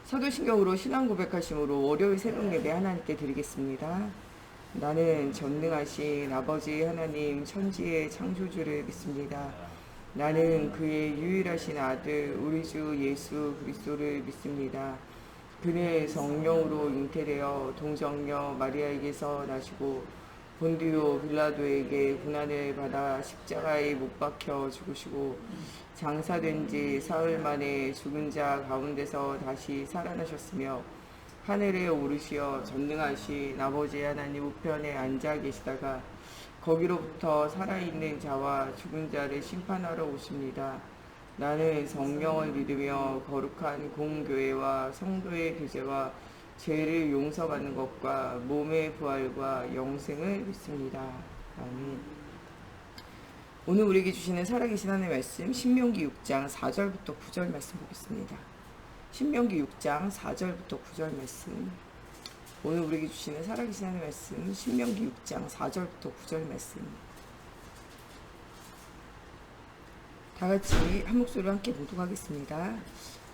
사도신경으로 신앙 고백하심으로 월요일 새벽 예배 하나님께 드리겠습니다. 나는 전능하신 아버지 하나님 천지의 창조주를 믿습니다. 나는 그의 유일하신 아들 우리 주 예수 그리스도를 믿습니다. 그는 성령으로 잉태되어 동정녀 마리아에게서 나시고 본디오 빌라도에게 고난을 받아 십자가에 못 박혀 죽으시고 장사된 지 사흘 만에 죽은 자 가운데서 다시 살아나셨으며 하늘에 오르시어 전능하신 아버지 하나님 우편에 앉아 계시다가 거기로부터 살아있는 자와 죽은 자를 심판하러 오십니다. 나는 성령을 믿으며 거룩한 공교회와 성도의 교제와 죄를 용서받는 것과 몸의 부활과 영생을 믿습니다. 아멘. 오늘 우리에게 주시는 살아계신 하나님의 말씀 신명기 6장 4절부터 9절 말씀 보겠습니다. 신명기 6장 4절부터 9절 말씀. 오늘 우리에게 주시는 살아계신 하나님의 말씀 신명기 6장 4절부터 9절 말씀. 다같이 한 목소리로 함께 보도하겠습니다.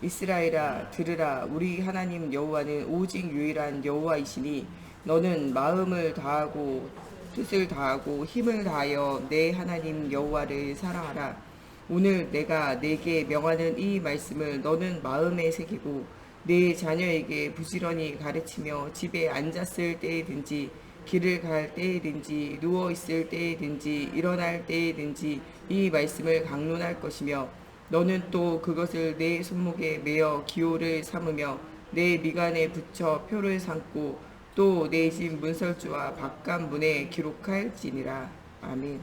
이스라엘아 들으라. 우리 하나님 여호와는 오직 유일한 여호와이시니 너는 마음을 다하고 뜻을 다하고 힘을 다하여 내 하나님 여호와를 사랑하라. 오늘 내가 내게 명하는 이 말씀을 너는 마음에 새기고 내 자녀에게 부지런히 가르치며 집에 앉았을 때에든지 길을 갈 때에든지 누워있을 때에든지 일어날 때에든지 이 말씀을 강론할 것이며 너는 또 그것을 내 손목에 매어 기호를 삼으며 내 미간에 붙여 표를 삼고 또 내 집 문설주와 바깥문에 기록할지니라. 아멘.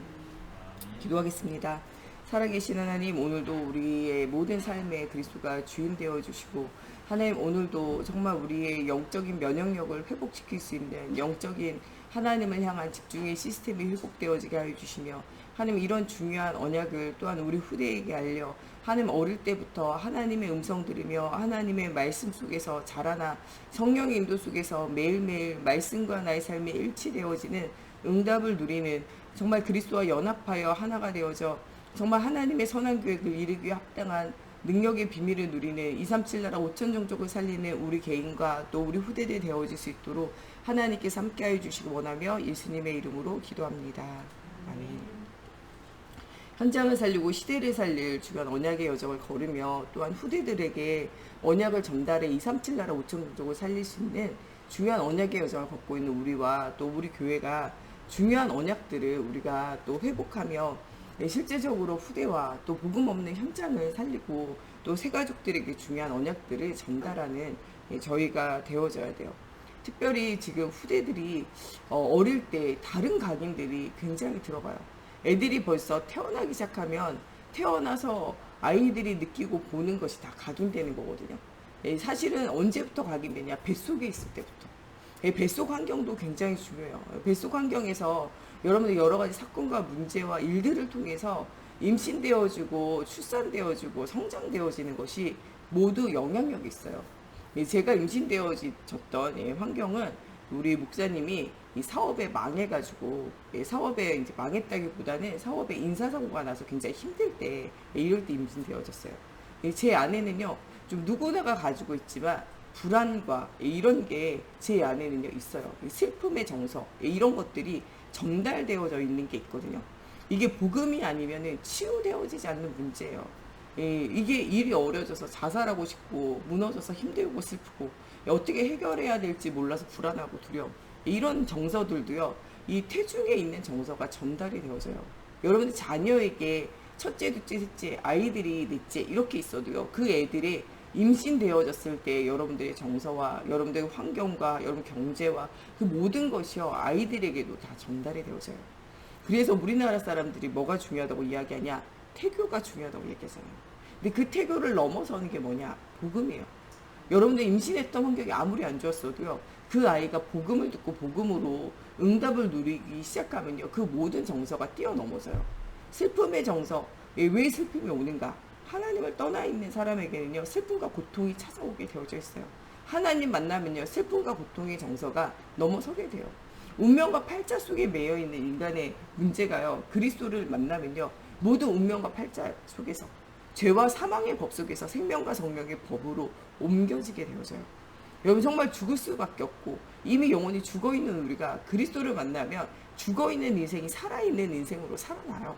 기도하겠습니다. 살아계신 하나님, 오늘도 우리의 모든 삶에 그리스도가 주인 되어 주시고 하나님, 오늘도 정말 우리의 영적인 면역력을 회복시킬 수 있는 영적인 하나님을 향한 집중의 시스템이 회복되어지게 하여 주시며 하나님, 이런 중요한 언약을 또한 우리 후대에게 알려 하나님, 어릴 때부터 하나님의 음성 들으며 하나님의 말씀 속에서 자라나 성령의 인도 속에서 매일매일 말씀과 나의 삶이 일치되어지는 응답을 누리는 정말 그리스도와 연합하여 하나가 되어져 정말 하나님의 선한 계획을 이루기 합당한 능력의 비밀을 누리는 237 나라 5천 종족을 살리는 우리 개인과 또 우리 후대들 되어질 수 있도록 하나님께서 함께하여 주시기 원하며 예수님의 이름으로 기도합니다. 아멘. 현장을 살리고 시대를 살릴 주간 언약의 여정을 걸으며 또한 후대들에게 언약을 전달해 237 나라 5천 종족을 살릴 수 있는 중요한 언약의 여정을 걷고 있는 우리와 또 우리 교회가 중요한 언약들을 우리가 또 회복하며 실제적으로 후대와 또 복음 없는 현장을 살리고 또 새가족들에게 중요한 언약들을 전달하는 저희가 되어져야 돼요. 특별히 지금 후대들이 어릴 때 다른 각인들이 굉장히 들어가요. 애들이 벌써 태어나기 시작하면 태어나서 아이들이 느끼고 보는 것이 다 각인되는 거거든요. 사실은 언제부터 각인되냐? 뱃속에 있을 때부터. 뱃속 환경도 굉장히 중요해요. 뱃속 환경에서 여러분들 여러 가지 사건과 문제와 일들을 통해서 임신되어지고 출산되어지고 성장되어지는 것이 모두 영향력이 있어요. 제가 임신되어졌던 환경은 우리 목사님이 이 사업에 망해가지고 사업에 이제 망했다기보다는 사업에 인사사고가 나서 굉장히 힘들 때 이럴 때 임신되어졌어요. 제 아내는요 좀 누구나가 가지고 있지만 불안과 이런 게 제 안에는요 있어요. 슬픔의 정서 이런 것들이 전달되어져 있는 게 있거든요. 이게 복음이 아니면은 치유되어지지 않는 문제예요. 이게 일이 어려져서 자살하고 싶고 무너져서 힘들고 슬프고 어떻게 해결해야 될지 몰라서 불안하고 두려움 이런 정서들도요 이 태중에 있는 정서가 전달이 되어져요. 여러분들 자녀에게 첫째, 둘째, 셋째, 아이들이 넷째 이렇게 있어도요 그 애들이 임신되어졌을 때 여러분들의 정서와 여러분들의 환경과 여러분 경제와 그 모든 것이요 아이들에게도 다 전달이 되어져요. 그래서 우리나라 사람들이 뭐가 중요하다고 이야기하냐? 태교가 중요하다고 얘기하잖아요. 근데 그 태교를 넘어서는 게 뭐냐? 복음이에요. 여러분들 임신했던 환경이 아무리 안 좋았어도요 그 아이가 복음을 듣고 복음으로 응답을 누리기 시작하면요 그 모든 정서가 뛰어넘어져요. 슬픔의 정서, 왜 슬픔이 오는가? 하나님을 떠나 있는 사람에게는요 슬픔과 고통이 찾아오게 되어져 있어요. 하나님 만나면요 슬픔과 고통의 정서가 넘어서게 돼요. 운명과 팔자 속에 매여 있는 인간의 문제가요 그리스도를 만나면요 모두 운명과 팔자 속에서 죄와 사망의 법 속에서 생명과 성령의 법으로 옮겨지게 되어져요. 여러분 정말 죽을 수밖에 없고 이미 영혼이 죽어있는 우리가 그리스도를 만나면 죽어있는 인생이 살아있는 인생으로 살아나요.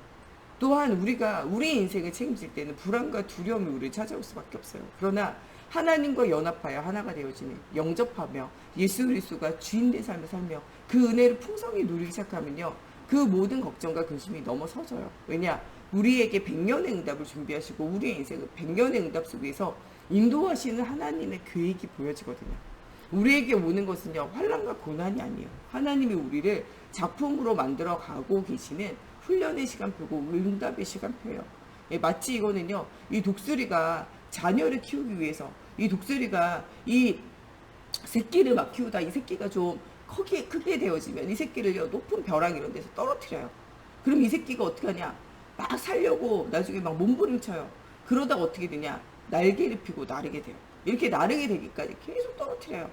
또한 우리가 우리 인생을 책임질 때는 불안과 두려움이 우리를 찾아올 수밖에 없어요. 그러나 하나님과 연합하여 하나가 되어지는 영접하며 예수 그리스도가 주인된 삶을 살며 그 은혜를 풍성히 누리기 시작하면요, 그 모든 걱정과 근심이 넘어서져요. 왜냐? 우리에게 100년의 응답을 준비하시고 우리의 인생을 100년의 응답 속에서 인도하시는 하나님의 계획이 보여지거든요. 우리에게 오는 것은요, 환난과 고난이 아니에요. 하나님이 우리를 작품으로 만들어 가고 계시는 훈련의 시간표고 응답의 시간표예요. 예, 마치 이거는요, 이 독수리가 자녀를 키우기 위해서 이 독수리가 이 새끼를 막 키우다 이 새끼가 좀 크게 되어지면 이 새끼를요, 높은 벼랑 이런 데서 떨어뜨려요. 그럼 이 새끼가 어떻게 하냐? 막 살려고 나중에 막 몸부림쳐요. 그러다가 어떻게 되냐? 날개를 펴고 나르게 돼요. 이렇게 나르게 되기까지 계속 떨어뜨려요.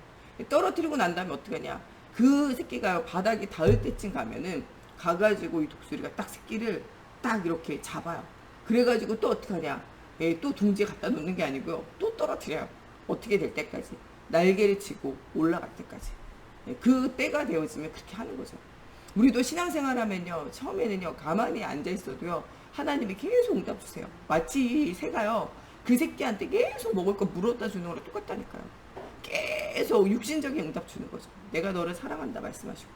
떨어뜨리고 난 다음에 어떻게 하냐? 그 새끼가 바닥에 닿을 때쯤 가면은 가가지고 이 독수리가 딱 새끼를 딱 이렇게 잡아요. 그래가지고 또 어떻게 하냐? 예, 또 둥지에 갖다 놓는 게 아니고요. 또 떨어뜨려요. 어떻게 될 때까지. 날개를 치고 올라갈 때까지. 예, 그 때가 되어지면 그렇게 하는 거죠. 우리도 신앙생활 하면요, 처음에는요, 가만히 앉아 있어도요, 하나님이 계속 응답 주세요. 마치 새가요, 그 새끼한테 계속 먹을 거 물어다 주는 거랑 똑같다니까요. 계속 육신적인 응답 주는 거죠. 내가 너를 사랑한다 말씀하시고.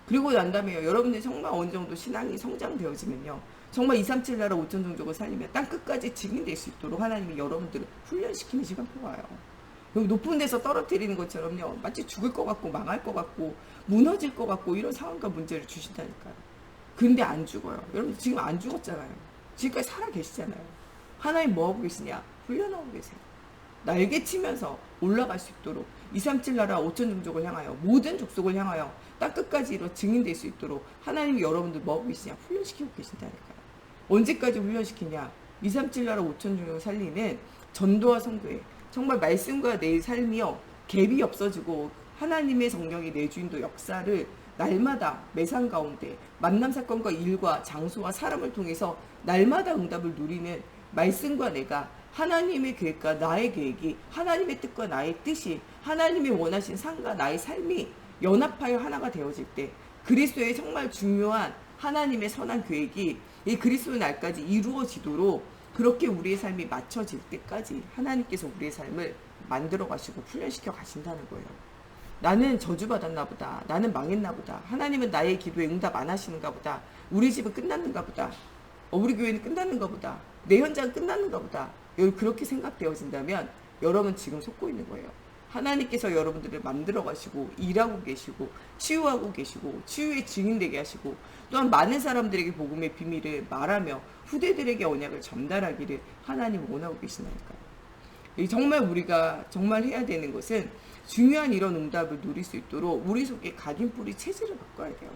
그리고 난 다음에요, 여러분들이 정말 어느 정도 신앙이 성장되어지면요, 정말 237 나라 5천 종족을 살리면 땅 끝까지 증인될 수 있도록 하나님이 여러분들을 훈련시키는 시간표가 와요. 높은 데서 떨어뜨리는 것처럼요, 마치 죽을 것 같고 망할 것 같고 무너질 것 같고 이런 상황과 문제를 주신다니까요. 근데 안 죽어요. 여러분 지금 안 죽었잖아요. 지금까지 살아 계시잖아요. 하나님 뭐 하고 계시냐? 훈련하고 계세요. 날개 치면서 올라갈 수 있도록 237 나라 5천 종족을 향하여 모든 족속을 향하여 땅 끝까지 이뤄 증인될 수 있도록 하나님이 여러분들 뭐 하고 계시냐? 훈련시키고 계신다니까요. 언제까지 훈련시키냐? 237 나라 5천 종족을 살리는 전도와 선교에 정말 말씀과 내 삶이요, 갭이 없어지고 하나님의 성령이 내 주인도 역사를 날마다 매상 가운데 만남 사건과 일과 장소와 사람을 통해서 날마다 응답을 누리는 말씀과 내가 하나님의 계획과 나의 계획이 하나님의 뜻과 나의 뜻이 하나님이 원하신 삶과 나의 삶이 연합하여 하나가 되어질 때 그리스도의 정말 중요한 하나님의 선한 계획이 이 그리스도의 날까지 이루어지도록 그렇게 우리의 삶이 맞춰질 때까지 하나님께서 우리의 삶을 만들어 가시고 훈련시켜 가신다는 거예요. 나는 저주받았나 보다. 나는 망했나 보다. 하나님은 나의 기도에 응답 안 하시는가 보다. 우리 집은 끝났는가 보다. 우리 교회는 끝났는가 보다. 내 현장은 끝났는가 보다. 그렇게 생각되어진다면 여러분 지금 속고 있는 거예요. 하나님께서 여러분들을 만들어 가시고 일하고 계시고 치유하고 계시고 치유의 증인되게 하시고 또한 많은 사람들에게 복음의 비밀을 말하며 후대들에게 언약을 전달하기를 하나님 원하고 계시나니까요. 정말 우리가 정말 해야 되는 것은 중요한 이런 응답을 누릴 수 있도록 우리 속에 각인뿌리 체질을 바꿔야 돼요.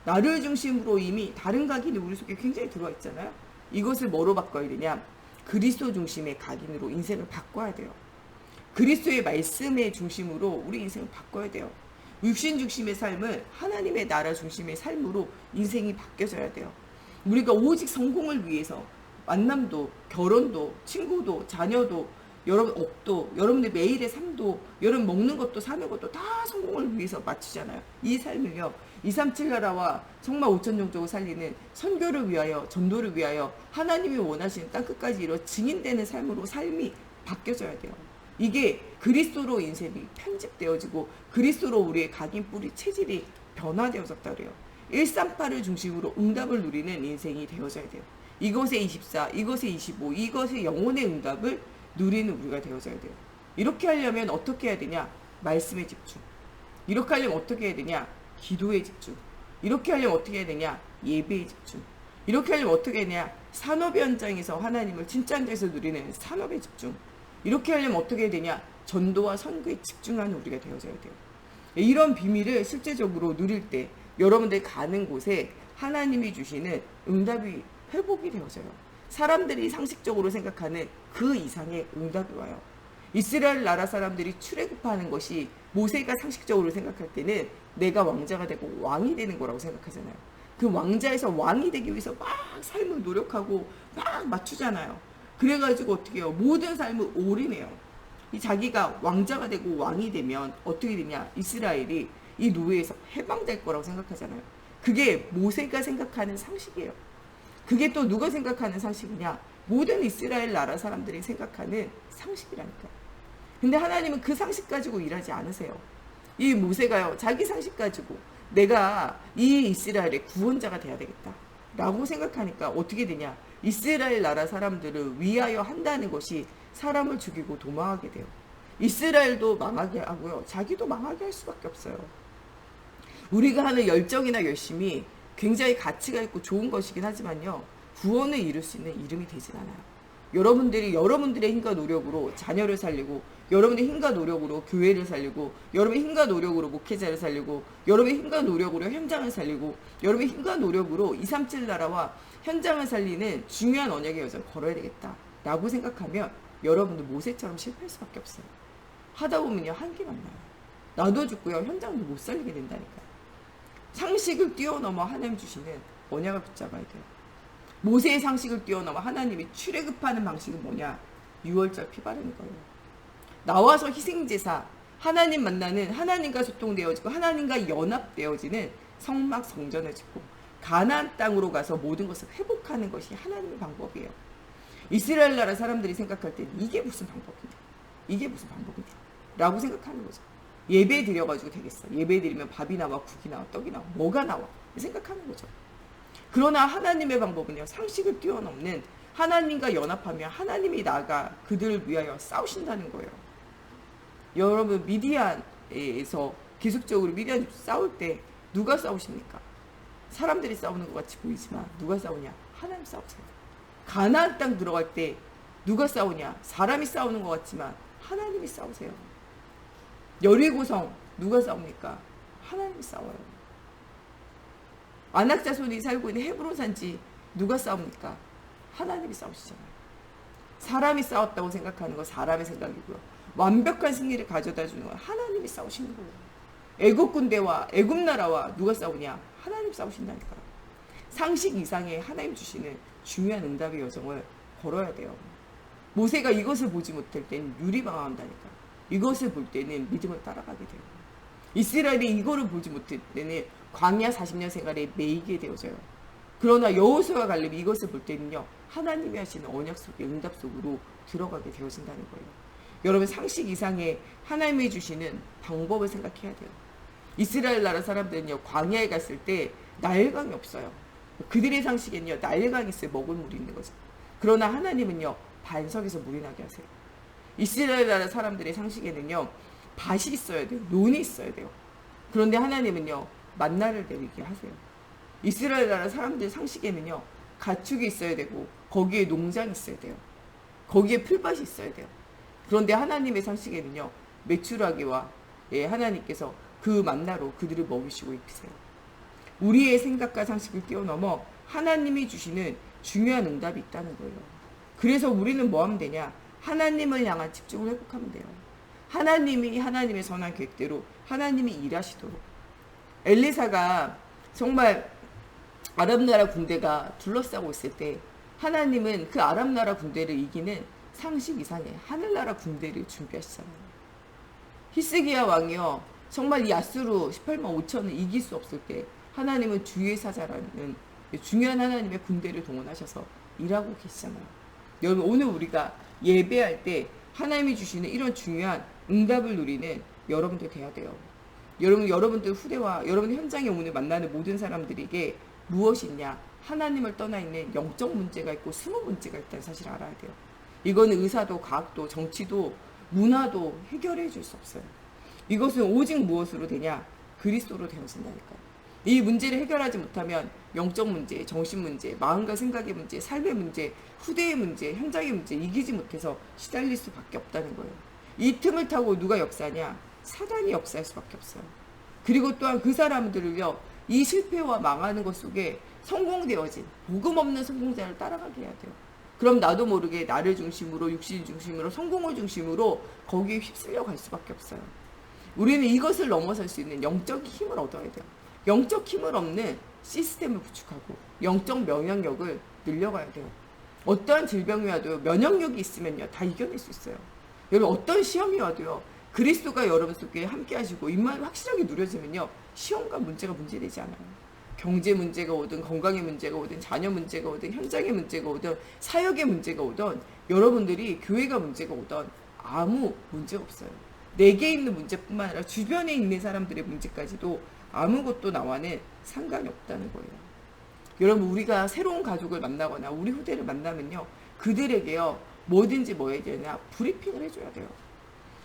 나를 중심으로 이미 다른 각인이 우리 속에 굉장히 들어와 있잖아요. 이것을 뭐로 바꿔야 되냐? 그리스도 중심의 각인으로 인생을 바꿔야 돼요. 그리스도의 말씀의 중심으로 우리 인생을 바꿔야 돼요. 육신 중심의 삶을 하나님의 나라 중심의 삶으로 인생이 바뀌어져야 돼요. 우리가 오직 성공을 위해서 만남도, 결혼도, 친구도, 자녀도, 여러분 업도, 여러분의 매일의 삶도, 여러분 먹는 것도 사는 것도 다 성공을 위해서 맞추잖아요. 이 삶을요, 237 나라와 정말 5천 종족을 살리는 선교를 위하여, 전도를 위하여 하나님이 원하시는 땅 끝까지 이뤄 증인되는 삶으로 삶이 바뀌어져야 돼요. 이게 그리스도로 인생이 편집되어지고 그리스도로 우리의 각인 뿌리 체질이 변화되어졌다 그래요. 138을 중심으로 응답을 누리는 인생이 되어져야 돼요. 이것의 24, 이것의 25, 이것의 영혼의 응답을 누리는 우리가 되어져야 돼요. 이렇게 하려면 어떻게 해야 되냐? 말씀에 집중. 이렇게 하려면 어떻게 해야 되냐? 기도에 집중. 이렇게 하려면 어떻게 해야 되냐? 예배에 집중. 이렇게 하려면 어떻게 해야 되냐? 산업의 현장에서 하나님을 진짜 현장에서 누리는 산업에 집중. 이렇게 하려면 어떻게 해야 되냐? 전도와 선교에 집중하는 우리가 되어져야 돼요. 이런 비밀을 실제적으로 누릴 때 여러분들이 가는 곳에 하나님이 주시는 응답이 회복이 되어져요. 사람들이 상식적으로 생각하는 그 이상의 응답이 와요. 이스라엘 나라 사람들이 출애굽하는 것이 모세가 상식적으로 생각할 때는 내가 왕자가 되고 왕이 되는 거라고 생각하잖아요. 그 왕자에서 왕이 되기 위해서 막 삶을 노력하고 막 맞추잖아요. 그래가지고 어떻게 해요? 모든 삶을 올인해요. 이 자기가 왕자가 되고 왕이 되면 어떻게 되냐? 이스라엘이 이 노예에서 해방될 거라고 생각하잖아요. 그게 모세가 생각하는 상식이에요. 그게 또 누가 생각하는 상식이냐? 모든 이스라엘 나라 사람들이 생각하는 상식이라니까. 근데 하나님은 그 상식 가지고 일하지 않으세요. 이 모세가요, 자기 상식 가지고 내가 이 이스라엘의 구원자가 돼야 되겠다 라고 생각하니까 어떻게 되냐? 이스라엘 나라 사람들을 위하여 한다는 것이 사람을 죽이고 도망하게 돼요. 이스라엘도 망하게 하고요, 자기도 망하게 할 수밖에 없어요. 우리가 하는 열정이나 열심이 굉장히 가치가 있고 좋은 것이긴 하지만요, 구원을 이룰 수 있는 이름이 되진 않아요. 여러분들이 여러분들의 힘과 노력으로 자녀를 살리고, 여러분의 힘과 노력으로 교회를 살리고, 여러분의 힘과 노력으로 목회자를 살리고, 여러분의 힘과 노력으로 현장을 살리고, 여러분의 힘과 노력으로 237 나라와 현장을 살리는 중요한 언약의 여정을 걸어야 되겠다 라고 생각하면 여러분도 모세처럼 실패할 수밖에 없어요. 하다 보면요, 한계만 나요. 나도 죽고요, 현장도 못 살리게 된다니까요. 상식을 뛰어넘어 하나님 주시는 언약을 붙잡아야 돼요. 모세의 상식을 뛰어넘어 하나님이 출애굽하는 방식은 뭐냐? 6월절 피 바르는 거예요. 나와서 희생제사, 하나님 만나는, 하나님과 소통되어지고 하나님과 연합되어지는 성막 성전을 짓고 가나안 땅으로 가서 모든 것을 회복하는 것이 하나님의 방법이에요. 이스라엘 나라 사람들이 생각할 때 이게 무슨 방법이냐? 이게 무슨 방법이냐? 라고 생각하는 거죠. 예배 드려가지고 되겠어. 예배 드리면 밥이 나와, 국이 나와, 떡이 나와, 뭐가 나와? 생각하는 거죠. 그러나 하나님의 방법은요, 상식을 뛰어넘는 하나님과 연합하며 하나님이 나가 그들을 위하여 싸우신다는 거예요. 여러분, 미디안에서 계속적으로 미디안 싸울 때 누가 싸우십니까? 사람들이 싸우는 것 같이 보이지만 누가 싸우냐? 하나님 싸우세요. 가나안 땅 들어갈 때 누가 싸우냐? 사람이 싸우는 것 같지만 하나님이 싸우세요. 여리고성 누가 싸웁니까? 하나님이 싸워요. 아낙 자손이 살고 있는 헤브론 산지 누가 싸웁니까? 하나님이 싸우시잖아요. 사람이 싸웠다고 생각하는 건 사람의 생각이고요, 완벽한 승리를 가져다 주는 건 하나님이 싸우시는 거예요. 애국 군대와 애국 나라와 누가 싸우냐? 하나님 싸우신다니까요. 상식 이상의 하나님 주시는 중요한 응답의 여정을 걸어야 돼요. 모세가 이것을 보지 못할 때는 유리방황한다니까. 이것을 볼 때는 믿음을 따라가게 돼요. 이스라엘이 이거를 보지 못할 때는 광야 40년 생활에 매이게 되어져요. 그러나 여호수아와 갈렙이 이것을 볼 때는요, 하나님이 하시는 언약 속의 응답 속으로 들어가게 되어진다는 거예요. 여러분, 상식 이상의 하나님이 주시는 방법을 생각해야 돼요. 이스라엘 나라 사람들은요, 광야에 갔을 때 나일강이 없어요. 그들의 상식에는요, 나일강이 있어야 먹을 물이 있는 거죠. 그러나 하나님은요, 반석에서 물이 나게 하세요. 이스라엘 나라 사람들의 상식에는요, 밭이 있어야 돼요. 논이 있어야 돼요. 그런데 하나님은요, 만나를 내리게 하세요. 이스라엘 나라 사람들 상식에는요, 가축이 있어야 되고 거기에 농장이 있어야 돼요. 거기에 풀밭이 있어야 돼요. 그런데 하나님의 상식에는요, 메추라기와 하나님께서 그 만나로 그들을 먹이시고 있으세요. 우리의 생각과 상식을 뛰어넘어 하나님이 주시는 중요한 응답이 있다는 거예요. 그래서 우리는 뭐 하면 되냐? 하나님을 향한 집중을 회복하면 돼요. 하나님이 하나님의 선한 계획대로 하나님이 일하시도록. 엘리사가 정말 아람 나라 군대가 둘러싸고 있을 때 하나님은 그 아람 나라 군대를 이기는 상식 이상의 하늘나라 군대를 준비하시잖아요. 히스기야 왕이요, 정말 이 아수르 18만 5천을 이길 수 없을 때 하나님은 주의 사자라는 중요한 하나님의 군대를 동원하셔서 일하고 계시잖아요. 여러분, 오늘 우리가 예배할 때 하나님이 주시는 이런 중요한 응답을 누리는 여러분들 돼야 돼요. 여러분들 후대와 여러분 현장에 오늘 만나는 모든 사람들에게 무엇이 있냐? 하나님을 떠나 있는 영적 문제가 있고 숨은 문제가 있다는 사실을 알아야 돼요. 이거는 의사도 과학도 정치도 문화도 해결해 줄 수 없어요. 이것은 오직 무엇으로 되냐? 그리스도로 되어진다니까요. 이 문제를 해결하지 못하면 영적 문제, 정신 문제, 마음과 생각의 문제, 삶의 문제, 후대의 문제, 현장의 문제 이기지 못해서 시달릴 수밖에 없다는 거예요. 이 틈을 타고 누가 역사하냐? 사단이 역사할 수밖에 없어요. 그리고 또한 그 사람들을요, 이 실패와 망하는 것 속에 성공되어진 복음 없는 성공자를 따라가게 해야 돼요. 그럼 나도 모르게 나를 중심으로, 육신 중심으로, 성공을 중심으로 거기에 휩쓸려 갈 수밖에 없어요. 우리는 이것을 넘어설 수 있는 영적 힘을 얻어야 돼요. 영적 힘을 얻는 시스템을 구축하고 영적 면역력을 늘려가야 돼요. 어떠한 질병이 와도 면역력이 있으면요, 다 이겨낼 수 있어요. 여러분 어떤 시험이 와도요. 그리스도가 여러분 속에 함께 하시고 입맛이 확실하게 누려지면요. 시험과 문제가 문제되지 않아요. 경제 문제가 오든 건강의 문제가 오든 자녀 문제가 오든 현장의 문제가 오든 사역의 문제가 오든 여러분들이 교회가 문제가 오든 아무 문제가 없어요. 내게 있는 문제뿐만 아니라 주변에 있는 사람들의 문제까지도 아무것도 나와는 상관이 없다는 거예요. 여러분 우리가 새로운 가족을 만나거나 우리 후대를 만나면요. 그들에게요. 뭐든지 뭐 해야 되냐 브리핑을 해줘야 돼요.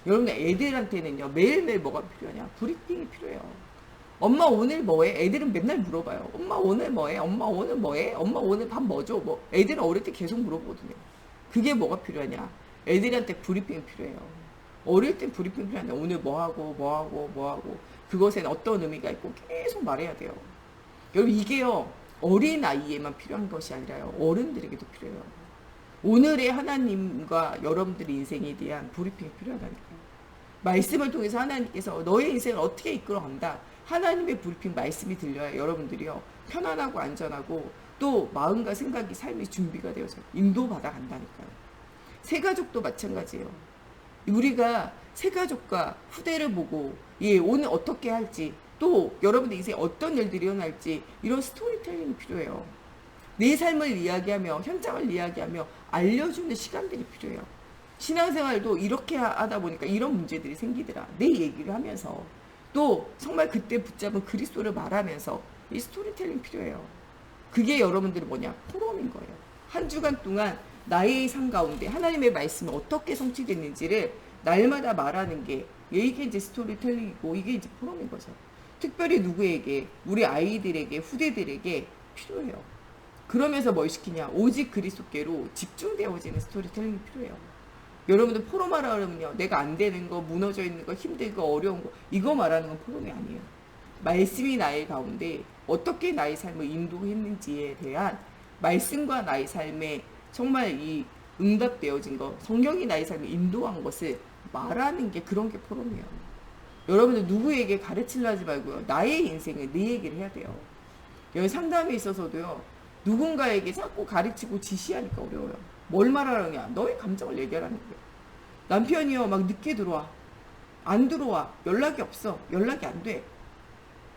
여러분 애들한테는요. 매일매일 뭐가 필요하냐 브리핑이 필요해요. 엄마 오늘 뭐해? 애들은 맨날 물어봐요. 엄마 오늘 뭐해? 엄마 오늘 뭐해? 엄마 오늘 밥 뭐 줘? 뭐 애들은 어릴 때 계속 물어보거든요. 그게 뭐가 필요하냐? 애들한테 브리핑이 필요해요. 어릴 땐 브리핑 필요하냐? 오늘 뭐 하고 뭐 하고 뭐 하고 그것엔 어떤 의미가 있고 계속 말해야 돼요. 여러분 이게요. 어린 아이에만 필요한 것이 아니라요. 어른들에게도 필요해요. 오늘의 하나님과 여러분들의 인생에 대한 브리핑이 필요하다니까요. 말씀을 통해서 하나님께서 너의 인생을 어떻게 이끌어간다. 하나님의 브리핑 말씀이 들려야 여러분들이요. 편안하고 안전하고 또 마음과 생각이 삶의 준비가 되어서 인도받아 간다니까요. 새가족도 마찬가지예요. 우리가 새가족과 후대를 보고 오늘 어떻게 할지 또 여러분들 인생에 어떤 일들이 일어날지 이런 스토리텔링이 필요해요. 내 삶을 이야기하며 현장을 이야기하며 알려주는 시간들이 필요해요. 신앙생활도 이렇게 하다 보니까 이런 문제들이 생기더라. 내 얘기를 하면서 또 정말 그때 붙잡은 그리스도를 말하면서 이 스토리텔링 필요해요. 그게 여러분들이 뭐냐? 포럼인 거예요. 한 주간 동안 나의 삶 가운데 하나님의 말씀이 어떻게 성취됐는지를 날마다 말하는 게 이게 이제 스토리텔링이고 이게 이제 포럼인 거죠. 특별히 누구에게 우리 아이들에게 후대들에게 필요해요. 그러면서 뭘 시키냐? 오직 그리스도께로 집중되어지는 스토리텔링이 필요해요. 여러분들 포럼 하라 그러면요. 내가 안 되는 거, 무너져 있는 거, 힘들고 어려운 거 이거 말하는 건 포럼이 아니에요. 말씀이 나의 가운데 어떻게 나의 삶을 인도했는지에 대한 말씀과 나의 삶에 정말 이 응답되어진 것, 성경이 나의 삶을 인도한 것을 말하는 게 그런 게 포럼이에요. 여러분들 누구에게 가르치려 하지 말고요. 나의 인생을 내 얘기를 해야 돼요. 여기 상담에 있어서도요. 누군가에게 자꾸 가르치고 지시하니까 어려워요. 뭘 말하느냐? 너의 감정을 얘기하라는 거예요. 남편이요 막 늦게 들어와. 안 들어와. 연락이 없어. 연락이 안 돼.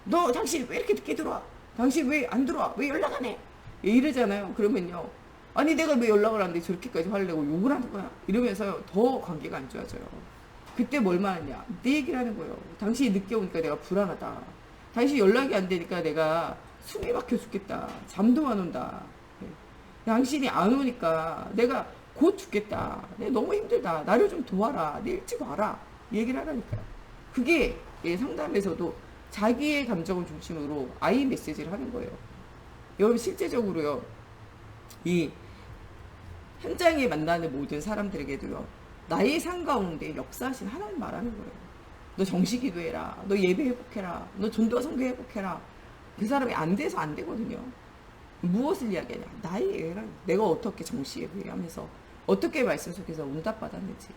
너 당신 왜 이렇게 늦게 들어와? 당신 왜 안 들어와? 왜 연락 안 해? 이러잖아요. 그러면요. 아니 내가 왜 연락을 안 돼? 저렇게까지 화를 내고 욕을 하는 거야? 이러면서 더 관계가 안 좋아져요. 그때 뭘 말하냐? 내 얘기를 하는 거예요. 당신이 늦게 오니까 내가 불안하다. 당신 연락이 안 되니까 내가 숨이 막혀 죽겠다. 잠도 안 온다. 당신이 안 오니까 내가 곧 죽겠다. 내가 너무 힘들다. 나를 좀 도와라. 내 일찍 와라. 얘기를 하라니까요. 그게 상담에서도 자기의 감정을 중심으로 아이 메시지를 하는 거예요. 여러분 실제적으로요. 이 현장에 만나는 모든 사람들에게도요. 나의 삶 가운데 역사하신 하나님 말하는 거예요. 너 정시기도 해라. 너 예배 회복해라. 너 전도와 선교 회복해라. 그 사람이 안 돼서 안 되거든요. 무엇을 이야기하냐? 나의 예배라. 내가 어떻게 정시 예배하면서 어떻게 말씀 속에서 응답받았는지.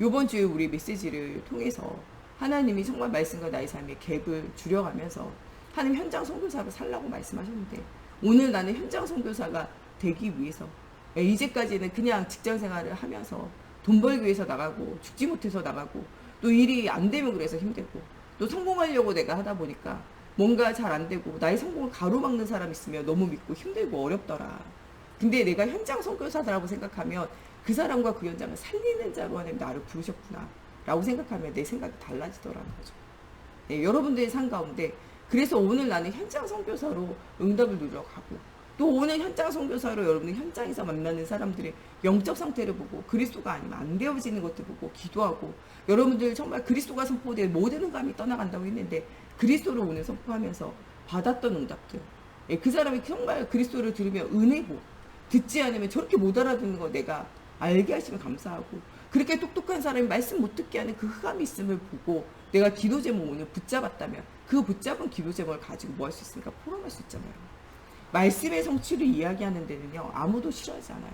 이번 주에 우리 메시지를 통해서 하나님이 정말 말씀과 나의 삶의 갭을 줄여가면서 하나님 현장 선교사로 살라고 말씀하셨는데 오늘 나는 현장 선교사가 되기 위해서 이제까지는 그냥 직장 생활을 하면서 돈 벌기 위해서 나가고 죽지 못해서 나가고 또 일이 안 되면 그래서 힘들고 또 성공하려고 내가 하다 보니까 뭔가 잘 안 되고 나의 성공을 가로막는 사람 있으면 너무 믿고 힘들고 어렵더라. 근데 내가 현장 선교사다라고 생각하면 그 사람과 그 현장을 살리는 자로 하나님 나를 부르셨구나 라고 생각하면 내 생각이 달라지더라는 거죠. 네, 여러분들의 삶 가운데 그래서 오늘 나는 현장 선교사로 응답을 누려가고 또 오늘 현장 선교사로 여러분이 현장에서 만나는 사람들의 영적 상태를 보고 그리스도가 아니면 안 되어지는 것들 보고 기도하고 여러분들 정말 그리스도가 선포될 모든 응감이 떠나간다고 했는데 그리스도를 오늘 선포하면서 받았던 응답들 그 사람이 정말 그리스도를 들으면 은혜고 듣지 않으면 저렇게 못 알아듣는 거 내가 알게 하시면 감사하고 그렇게 똑똑한 사람이 말씀 못 듣게 하는 그 흑암이 있음을 보고 내가 기도 제목 오늘 붙잡았다면 그 붙잡은 기도 제목을 가지고 뭐 할 수 있습니까? 포럼할 수 있잖아요. 말씀의 성취를 이야기하는 데는요 아무도 싫어하지 않아요.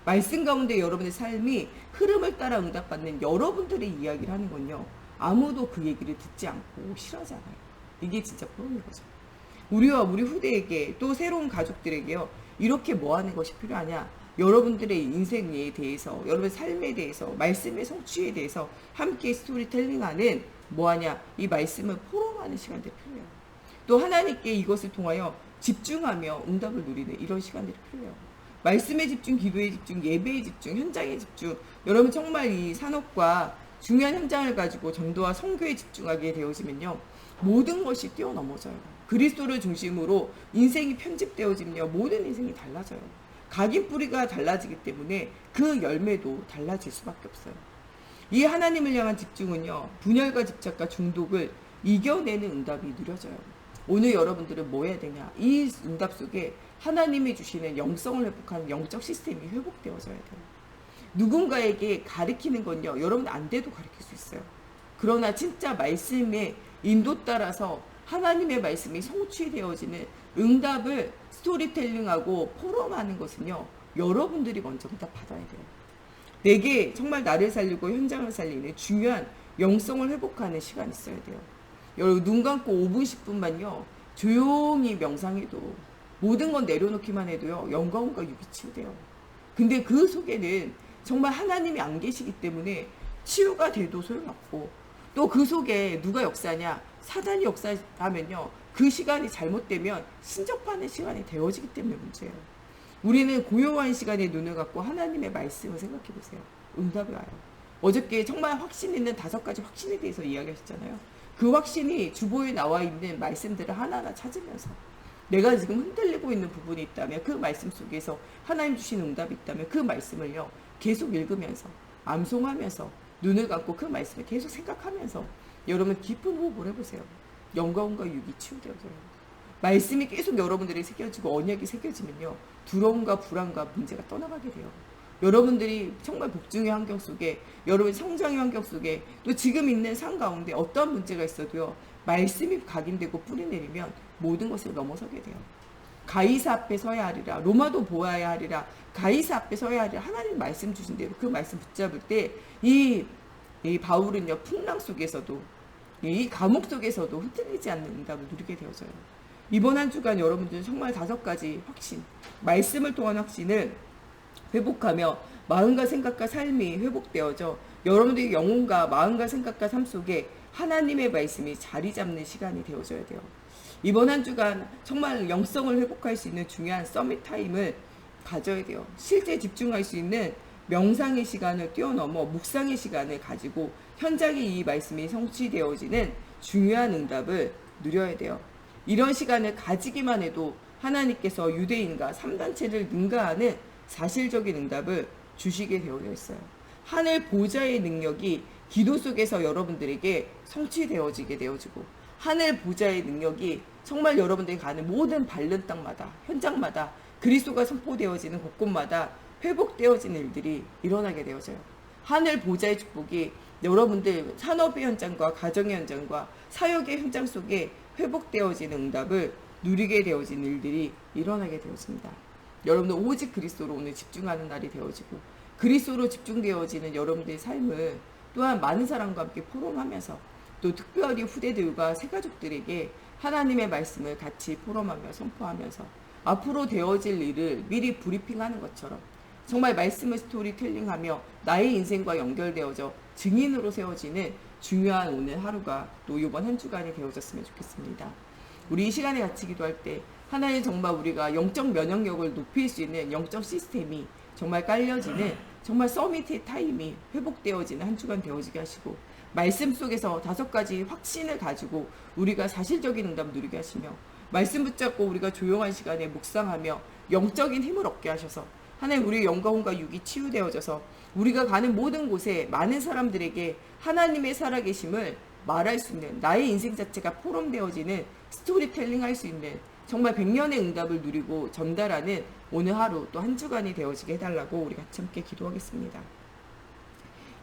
말씀 가운데 여러분의 삶이 흐름을 따라 응답받는 여러분들의 이야기를 하는 건요 아무도 그 얘기를 듣지 않고 싫어하지 않아요. 이게 진짜 포럼인 거죠. 우리와 우리 후대에게 또 새로운 가족들에게요 이렇게 뭐 하는 것이 필요하냐? 여러분들의 인생에 대해서, 여러분의 삶에 대해서, 말씀의 성취에 대해서 함께 스토리텔링하는 뭐하냐, 이 말씀을 포럼하는 시간들이 필요해요. 또 하나님께 이것을 통하여 집중하며 응답을 누리는 이런 시간들이 필요해요. 말씀에 집중, 기도에 집중, 예배에 집중, 현장에 집중. 여러분 정말 이 산업과 중요한 현장을 가지고 전도와 선교에 집중하게 되어지면요, 모든 것이 뛰어넘어져요. 그리스도를 중심으로 인생이 편집되어지면요, 모든 인생이 달라져요. 각인 뿌리가 달라지기 때문에 그 열매도 달라질 수밖에 없어요. 이 하나님을 향한 집중은요, 분열과 집착과 중독을 이겨내는 응답이 누려져요. 오늘 여러분들은 뭐 해야 되냐? 이 응답 속에 하나님이 주시는 영성을 회복하는 영적 시스템이 회복되어져야 돼요. 누군가에게 가르치는 건요, 여러분 안 돼도 가르칠 수 있어요. 그러나 진짜 말씀의 인도 따라서 하나님의 말씀이 성취되어지는 응답을 스토리텔링하고 포럼하는 것은요, 여러분들이 먼저 응답 받아야 돼요. 내게 정말 나를 살리고 현장을 살리는 중요한 영성을 회복하는 시간이 있어야 돼요. 여러분 눈 감고 5분 10분만요 조용히 명상해도, 모든 건 내려놓기만 해도요 영광과 육이 치유돼요. 근데 그 속에는 정말 하나님이 안 계시기 때문에 치유가 돼도 소용없고, 또 그 속에 누가 역사냐, 사단이 역사하면요 그 시간이 잘못되면 신접하는 시간이 되어지기 때문에 문제예요. 우리는 고요한 시간에 눈을 감고 하나님의 말씀을 생각해 보세요. 응답이 와요. 어저께 정말 확신 있는 5가지 확신에 대해서 이야기하셨잖아요. 그 확신이 주보에 나와 있는 말씀들을 하나하나 찾으면서, 내가 지금 흔들리고 있는 부분이 있다면 그 말씀 속에서 하나님 주신 응답이 있다면 그 말씀을요 계속 읽으면서, 암송하면서, 눈을 감고 그 말씀을 계속 생각하면서 여러분 깊은 호흡을 해보세요. 영광과 육이 치유되어져요. 말씀이 계속 여러분들이 새겨지고 언약이 새겨지면요, 두려움과 불안과 문제가 떠나가게 돼요. 여러분들이 정말 복중의 환경 속에, 여러분 성장의 환경 속에, 또 지금 있는 삶 가운데 어떠한 문제가 있어도요, 말씀이 각인되고 뿌리내리면 모든 것을 넘어서게 돼요. 가이사 앞에 서야 하리라, 로마도 보아야 하리라, 가이사 앞에 서야 하리라. 하나님 말씀 주신 대로 그 말씀 붙잡을 때 이 바울은요 풍랑 속에서도, 이 감옥 속에서도 흔들리지 않는 응답을 누리게 되어져요. 이번 한 주간 여러분들 정말 5가지 확신, 말씀을 통한 확신을 회복하며 마음과 생각과 삶이 회복되어져 여러분들의 영혼과 마음과 생각과 삶 속에 하나님의 말씀이 자리 잡는 시간이 되어져야 돼요. 이번 한 주간 정말 영성을 회복할 수 있는 중요한 서밋 타임을 가져야 돼요. 실제 집중할 수 있는 명상의 시간을 뛰어넘어 묵상의 시간을 가지고 현장에 이 말씀이 성취되어지는 중요한 응답을 누려야 돼요. 이런 시간을 가지기만 해도 하나님께서 유대인과 3단체를 능가하는 사실적인 응답을 주시게 되어 있어요. 하늘 보좌의 능력이 기도 속에서 여러분들에게 성취되어지게 되어지고, 하늘 보좌의 능력이 정말 여러분들이 가는 모든 밟는 땅마다, 현장마다, 그리스도가 선포되어지는 곳곳마다 회복되어지는 일들이 일어나게 되어져요. 하늘 보좌의 축복이 여러분들 산업의 현장과 가정의 현장과 사역의 현장 속에 회복되어지는 응답을 누리게 되어지는 일들이 일어나게 되어집니다. 여러분들 오직 그리스도로 오늘 집중하는 날이 되어지고, 그리스도로 집중되어지는 여러분들의 삶을 또한 많은 사람과 함께 포럼하면서, 또 특별히 후대들과 새가족들에게 하나님의 말씀을 같이 포럼하며 선포하면서 앞으로 되어질 일을 미리 브리핑하는 것처럼 정말 말씀을 스토리텔링하며 나의 인생과 연결되어져 증인으로 세워지는 중요한 오늘 하루가 또 이번 한 주간이 되어졌으면 좋겠습니다. 우리 이 시간에 같이 기도할 때 하나님 정말 우리가 영적 면역력을 높일 수 있는 영적 시스템이 정말 깔려지는 정말 서밋의 타임이 회복되어지는 한 주간 되어지게 하시고, 말씀 속에서 5가지 확신을 가지고 우리가 사실적인 응답 누리게 하시며, 말씀 붙잡고 우리가 조용한 시간에 묵상하며 영적인 힘을 얻게 하셔서 하나님 우리의 영광과 육이 치유되어져서 우리가 가는 모든 곳에 많은 사람들에게 하나님의 살아계심을 말할 수 있는, 나의 인생 자체가 포럼되어지는 스토리텔링 할 수 있는 정말 100년의 응답을 누리고 전달하는 오늘 하루 또 한 주간이 되어지게 해달라고 우리 같이 함께 기도하겠습니다.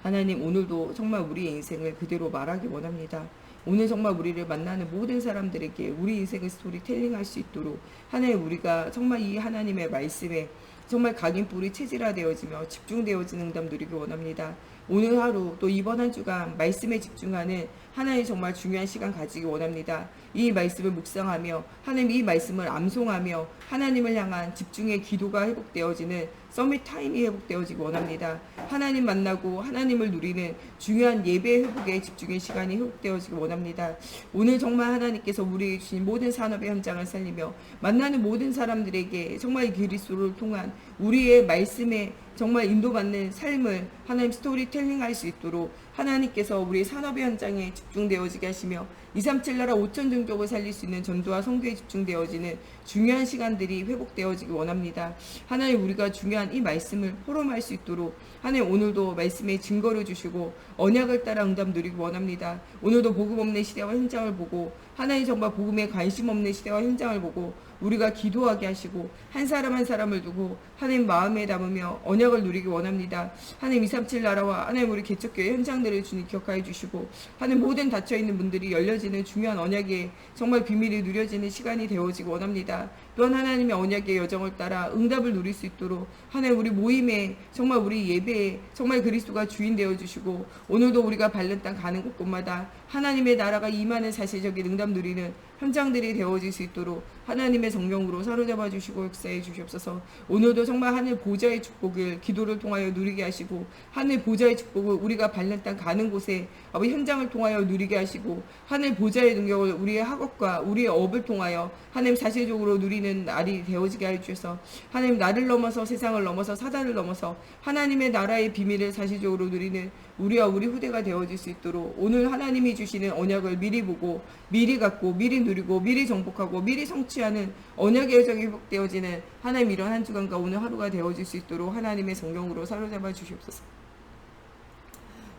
하나님, 오늘도 정말 우리의 인생을 그대로 말하기 원합니다. 오늘 정말 우리를 만나는 모든 사람들에게 우리 인생을 스토리텔링 할 수 있도록 하나님, 우리가 정말 이 하나님의 말씀에 정말 각인뿌리 체질화되어지며 집중되어지는 응답 누리기 원합니다. 오늘 하루 또 이번 한 주간 말씀에 집중하는 하나님 정말 중요한 시간 가지기 원합니다. 이 말씀을 묵상하며 하나님 이 말씀을 암송하며 하나님을 향한 집중의 기도가 회복되어지는 서밋 타임이 회복되어지기 원합니다. 하나님 만나고 하나님을 누리는 중요한 예배 회복의 집중의 시간이 회복되어지기 원합니다. 오늘 정말 하나님께서 우리에게 주신 모든 산업의 현장을 살리며 만나는 모든 사람들에게 정말 그리스도를 통한 우리의 말씀에 정말 인도받는 삶을 하나님 스토리텔링 할 수 있도록 하나님께서 우리 산업의 현장에 집중되어지게 하시며 237 나라 5천 종족을 살릴 수 있는 전도와 선교에 집중되어지는 중요한 시간들이 회복되어지기 원합니다. 하나님 우리가 중요한 이 말씀을 포럼할 수 있도록 하나님 오늘도 말씀의 증거를 주시고 언약을 따라 응답 누리기 원합니다. 오늘도 복음 없는 시대와 현장을 보고 하나님 정말 복음에 관심 없는 시대와 현장을 보고 우리가 기도하게 하시고 한 사람 한 사람을 두고 하나님 마음에 담으며 언약을 누리기 원합니다. 하나님 237 나라와 하나님 우리 개척교회 현장들을 주님 기억하여 주시고 하나님 모든 닫혀있는 문들이 열려지는 중요한 언약의 정말 비밀이 누려지는 시간이 되어지기 원합니다. 또한 하나님의 언약의 여정을 따라 응답을 누릴 수 있도록 하나님 우리 모임에 정말 우리 예배에 정말 그리스도가 주인 되어주시고 오늘도 우리가 밟는 땅 가는 곳곳마다 하나님의 나라가 임하는 사실적인 응답 누리는 현장들이 되어질 수 있도록 하나님의 성령으로 사로잡아 주시고 역사해 주시옵소서. 오늘도 정말 하늘 보좌의 축복을 기도를 통하여 누리게 하시고 하늘 보좌의 축복을 우리가 밟는 땅 가는 곳에 아버지 현장을 통하여 누리게 하시고 하늘 보좌의 능력을 우리의 학업과 우리의 업을 통하여 하나님 사실적으로 누리는 날이 되어지게 하여 주셔서 하나님 나를 넘어서 세상을 넘어서 사단을 넘어서 하나님의 나라의 비밀을 사실적으로 누리는 우리와 우리 후대가 되어질 수 있도록 오늘 하나님이 주시는 언약을 미리 보고 미리 갖고 미리 누리고 미리 정복하고 미리 성취하는 언약의 여정이 회복되어지는 하나님 이런 한 주간과 오늘 하루가 되어질 수 있도록 하나님의 성령으로 사로잡아 주시옵소서.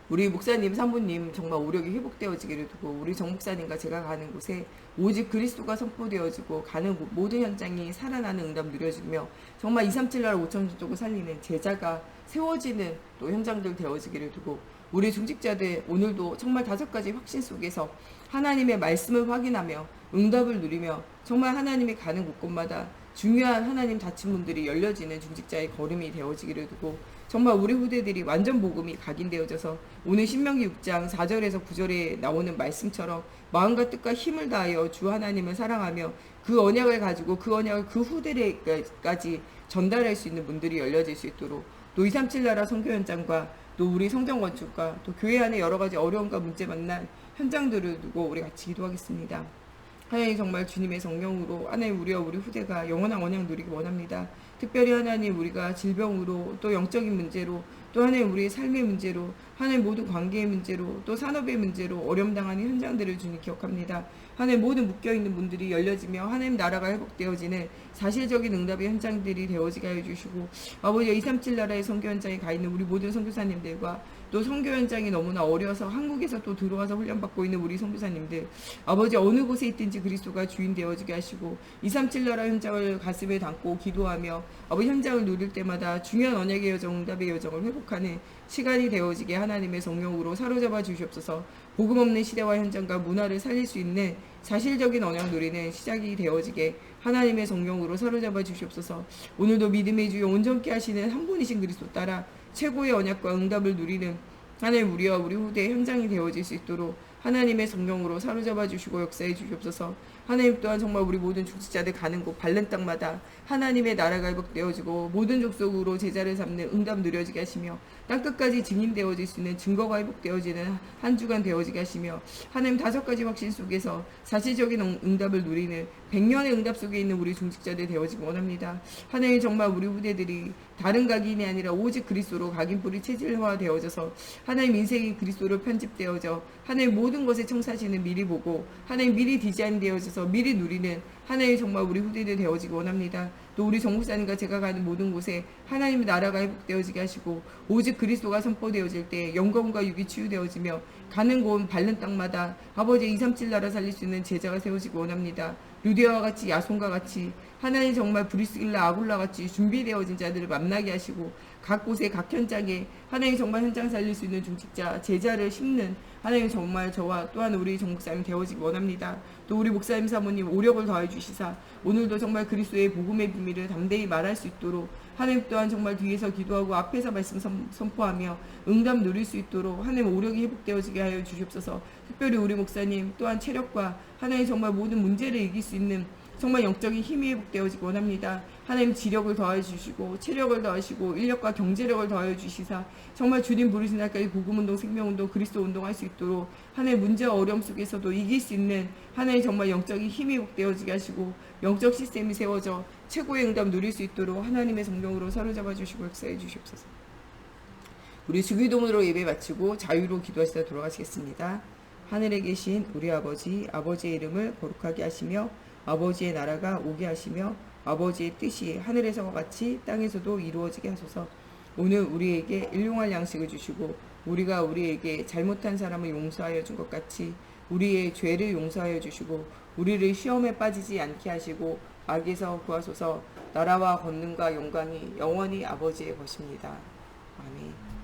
우리 목사님, 사모님 정말 오력이 회복되어지기를 두고 우리 정 목사님과 제가 가는 곳에 오직 그리스도가 선포되어지고 가는 모든 현장이 살아나는 응답 누려지며 정말 237 나라 5천 쪽을 살리는 제자가 세워지는 또 현장들 되어지기를 두고 우리 중직자들 오늘도 정말 5가지 확신 속에서 하나님의 말씀을 확인하며 응답을 누리며 정말 하나님이 가는 곳곳마다 중요한 하나님 다친 문들이 열려지는 중직자의 걸음이 되어지기를 두고 정말 우리 후대들이 완전 복음이 각인되어져서 오늘 신명기 6장 4절에서 9절에 나오는 말씀처럼 마음과 뜻과 힘을 다하여 주 하나님을 사랑하며 그 언약을 가지고 그 언약을 그 후대까지 전달할 수 있는 문들이 열려질 수 있도록 또 237 나라 선교 현장과 또 우리 성경 건축과 또 교회 안에 여러 가지 어려움과 문제 만난 현장들을 두고 우리 같이 기도하겠습니다. 하나님 정말 주님의 성령으로 하나님 우리와 우리 후대가 영원한 언약 누리기 원합니다. 특별히 하나님 우리가 질병으로 또 영적인 문제로 또 하나님 우리의 삶의 문제로 하나님 모든 관계의 문제로 또 산업의 문제로 어려움당하는 현장들을 주님 기억합니다. 하나님 모든 묶여있는 문들이 열려지며 하나님 나라가 회복되어지는 사실적인 응답의 현장들이 되어지게 해주시고 아버지 237 나라의 선교 현장에 가 있는 우리 모든 선교사님들과 또 선교 현장이 너무나 어려워서 한국에서 또 들어와서 훈련받고 있는 우리 선교사님들 아버지 어느 곳에 있든지 그리스도가 주인 되어지게 하시고 237 나라 현장을 가슴에 담고 기도하며 아버지 현장을 누릴 때마다 중요한 언약의 여정 응답의 여정을 회복하는 시간이 되어지게 하나님의 성령으로 사로잡아 주시옵소서. 복음 없는 시대와 현장과 문화를 살릴 수 있는 사실적인 언약 누리는 시작이 되어지게 하나님의 성령으로 사로잡아 주시옵소서. 오늘도 믿음의 주여 온전케 하시는 한 분이신 그리스도 따라 최고의 언약과 응답을 누리는 하나님 우리와 우리 후대의 현장이 되어질 수 있도록 하나님의 성령으로 사로잡아 주시고 역사해 주시옵소서. 하나님 또한 정말 우리 모든 중직자들 가는 곳 밟는 땅마다 하나님의 나라가 회복되어지고 모든 족속으로 제자를 삼는 응답 누려지게 하시며 땅끝까지 증인되어질 수 있는 증거가 회복되어지는 한 주간 되어지게 하시며 하나님 5가지 확신 속에서 사실적인 응답을 누리는 100년의 응답 속에 있는 우리 중직자들 되어지기 원합니다. 하나님 정말 우리 후대들이 다른 각인이 아니라 오직 그리스도로 각인뿌리 체질화되어져서 하나님 인생이 그리스도로 편집되어져 하나님 모든 것에 청사진을 미리 보고 하나님 미리 디자인되어져서 미리 누리는 하나님 정말 우리 후대들 되어지기 원합니다. 또 우리 정목사님과 제가 가는 모든 곳에 하나님의 나라가 회복되어지게 하시고 오직 그리스도가 선포되어질 때 영광과 육이 치유되어지며 가는 곳 밟는 땅마다 아버지 237 나라 살릴 수 있는 제자가 세워지기 원합니다. 루디아와 같이 야손과 같이 하나님 정말 브리스길라 아굴라 같이 준비되어진 자들을 만나게 하시고 각 곳에 각 현장에 하나님 정말 현장 살릴 수 있는 중직자 제자를 심는 하나님 정말 저와 또한 우리 정목사님 되어지기 원합니다. 또 우리 목사님 사모님 오력을 더해 주시사 오늘도 정말 그리스도의 복음의 비밀을 담대히 말할 수 있도록 하나님 또한 정말 뒤에서 기도하고 앞에서 말씀 선포하며 응답 누릴 수 있도록 하나님 오력이 회복되어지게 하여 주시옵소서. 특별히 우리 목사님 또한 체력과 하나님 정말 모든 문제를 이길 수 있는 정말 영적인 힘이 회복되어지기 원합니다. 하나님 지력을 더하여 주시고 체력을 더하시고 인력과 경제력을 더하여 주시사 정말 주님 부르신 날까지 복음운동, 생명운동, 그리스도 운동할 수 있도록 하나님 문제와 어려움 속에서도 이길 수 있는 하나님 정말 영적인 힘이 회복되어지게 하시고 영적 시스템이 세워져 최고의 응답 누릴 수 있도록 하나님의 성령으로 사로잡아 주시고 역사해 주시옵소서. 우리 주기도문으로 예배 마치고 자유로 기도하시다 돌아가시겠습니다. 하늘에 계신 우리 아버지, 아버지의 이름을 거룩하게 하시며 아버지의 나라가 오게 하시며 아버지의 뜻이 하늘에서와 같이 땅에서도 이루어지게 하소서. 오늘 우리에게 일용할 양식을 주시고 우리가 우리에게 잘못한 사람을 용서하여 준 것 같이 우리의 죄를 용서하여 주시고 우리를 시험에 빠지지 않게 하시고 악에서 구하소서. 나라와 권능과 영광이 영원히 아버지의 것입니다. 아멘.